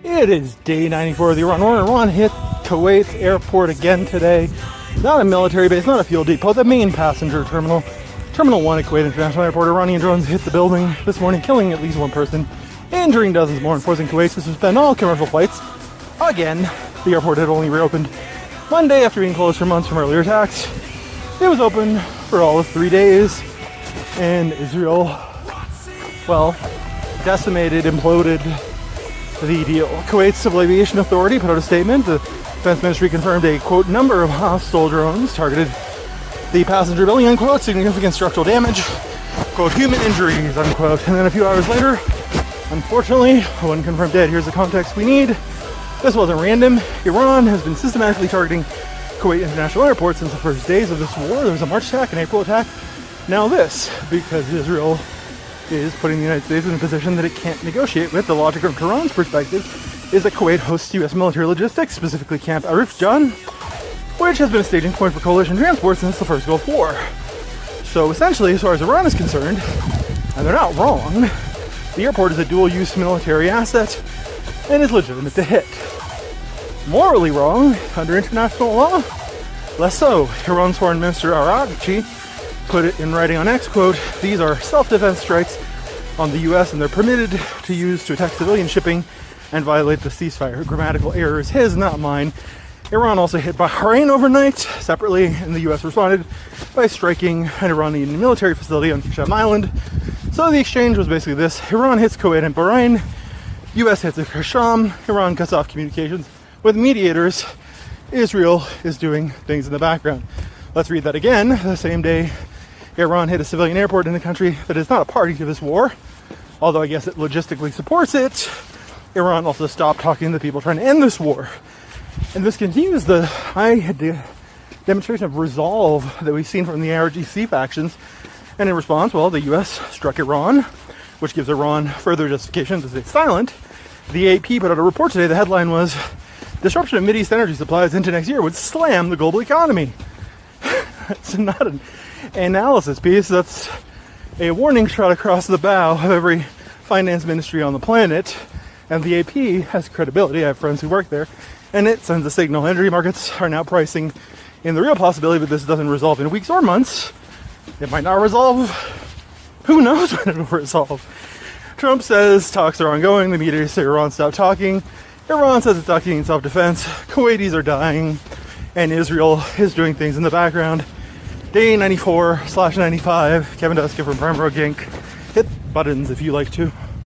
It is day 94 of the Iran war. Iran hit Kuwait Airport again today. Not a military base, not a fuel depot, the main passenger terminal. Terminal 1 at Kuwait International Airport. Iranian drones hit the building this morning, killing at least one person, injuring dozens more, and forcing Kuwait to suspend all commercial flights. Again, the airport had only reopened Monday after being closed for months from earlier attacks. It was open for all of 3 days, and Israel, well, decimated, imploded the deal. Kuwait's Civil Aviation Authority put out a statement. The Defense Ministry confirmed a, quote, number of hostile drones targeted the passenger building, unquote, significant structural damage, quote, human injuries, unquote. And then a few hours later, unfortunately, one confirmed dead. Here's the context we need. This wasn't random. Iran has been systematically targeting Kuwait International Airport since the first days of this war. There was a March attack, an April attack. Now this, because Israel is putting the United States in a position that it can't negotiate with. The logic from Tehran's perspective is that Kuwait hosts U.S. military logistics, specifically Camp Arif-Jan, which has been a staging point for coalition transport since the first Gulf War. So essentially, as far as Iran is concerned, and they're not wrong, the airport is a dual-use military asset and is legitimate to hit. Morally wrong, under international law, less so. Iran's Foreign Minister Araghchi put it in writing on X, quote, these are self-defense strikes on the U.S. and they're permitted to use to attack civilian shipping and violate the ceasefire. Grammatical error is his, not mine. Iran also hit Bahrain overnight, separately, and the U.S. responded by striking an Iranian military facility on Qeshm Island. So the exchange was basically this. Iran hits Kuwait and Bahrain, U.S. hits Qeshm, Iran cuts off communications with mediators. Israel is doing things in the background. Let's read that again. The same day Iran hit a civilian airport in a country that is not a party to this war, although I guess it logistically supports it. Iran also stopped talking to the people trying to end this war. And this continues the high demonstration of resolve that we've seen from the IRGC factions. And in response, well, the U.S. struck Iran, which gives Iran further justification to stay silent. The AP put out a report today. The headline was, disruption of Mideast energy supplies into next year would slam the global economy. It's not an analysis piece. That's a warning shot across the bow of every finance ministry on the planet. And the AP has credibility. I have friends who work there. And it sends a signal. Energy markets are now pricing in the real possibility that this doesn't resolve in weeks or months. It might not resolve. Who knows when it will resolve? Trump says talks are ongoing. The mediators say Iran stop talking. Iran says it's acting in self-defense. Kuwaitis are dying. And Israel is doing things in the background. Day 94/95. Kevin Duska from PrimeRogue Inc. Hit buttons if you like to.